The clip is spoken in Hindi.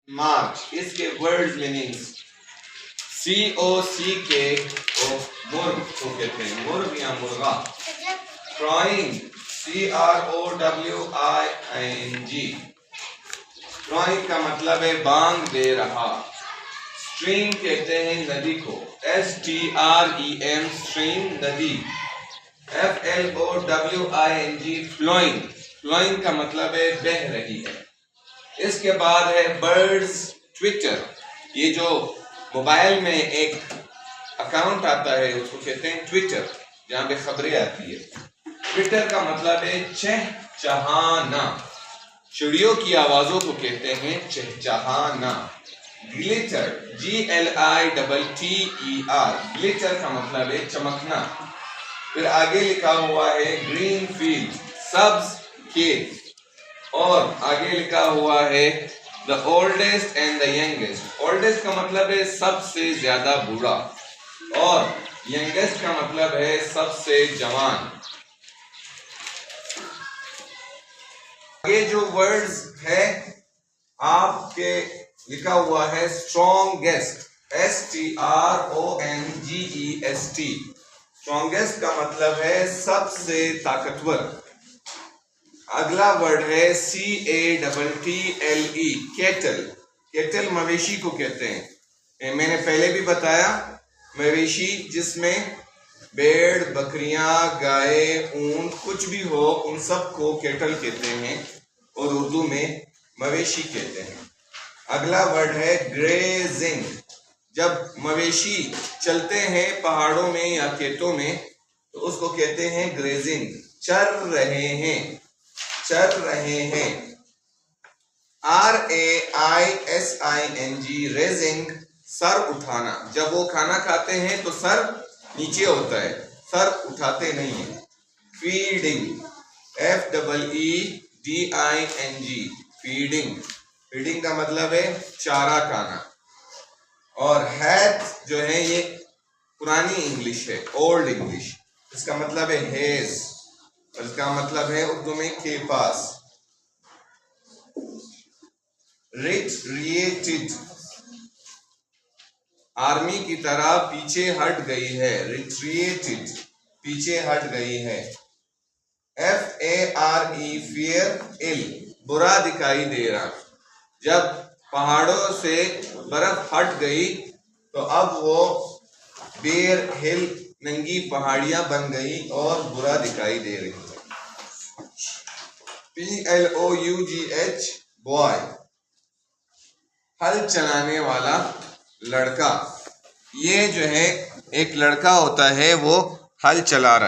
मार्च। इसके वर्ड मीनिंग्स COCK मुर्ग को कहते हैं, मुर्ग या मुर्गा। क्राइंग CROWING, क्राइंग का मतलब है बांग दे रहा। स्ट्रीम कहते हैं नदी को, STREM स्ट्रीम नदी। FLOWING फ्लोइंग, फ्लोइंग का मतलब है बह रही है। इसके बाद है बर्ड्स ट्विटर, ये जो मोबाइल में एक अकाउंट आता है उसको कहते हैं ट्विटर, जहाँ पे खबरें आती है। ट्विटर का मतलब है चहचहाना, चिड़ियों की आवाजों को कहते हैं चहचहाना। ग्लिटर GLITTER, ग्लिटर का मतलब है चमकना। फिर आगे लिखा हुआ है ग्रीन फील्ड, सब्ज खेत। और आगे लिखा हुआ है the oldest and the youngest, oldest का मतलब है सबसे ज्यादा बूढ़ा, और यंगेस्ट का मतलब है सबसे जवान। ये जो वर्ड्स है आपके लिखा हुआ है स्ट्रॉन्गेस्ट, STRONGEST, स्ट्रॉन्गेस्ट का मतलब है सबसे ताकतवर। अगला वर्ड है CATTLE, केटल। केटल मवेशी को कहते हैं, मैंने पहले भी बताया, मवेशी जिसमें भेड़, बकरियां, गाय, ऊंट कुछ भी हो उन सब को केटल कहते हैं और उर्दू में मवेशी कहते हैं। अगला वर्ड है ग्रेजिंग, जब मवेशी चलते हैं पहाड़ों में या खेतों में तो उसको कहते हैं ग्रेजिंग, चर रहे हैं, चल रहे हैं। RAISING रेजिंग, सर उठाना, जब वो खाना खाते हैं तो सर नीचे होता है, सर उठाते नहीं है। फीडिंग FEEDING, फीडिंग, फीडिंग का मतलब है चारा खाना। और हैथ जो है ये पुरानी इंग्लिश है, ओल्ड इंग्लिश, इसका मतलब है हेज, और इसका मतलब है उर्दू में के पास। रिट्रिएटेड, आर्मी की तरह पीछे हट गई है, रिट्रिएटेड पीछे हट गई है। FARE fear, इल, बुरा दिखाई दे रहा, जब पहाड़ों से बर्फ हट गई तो अब वो बेर हिल, नंगी पहाड़ियां बन गई और बुरा दिखाई दे रही है। PLOUGH बॉय, हल चलाने वाला लड़का, ये जो है एक लड़का होता है वो हल चला रहा है।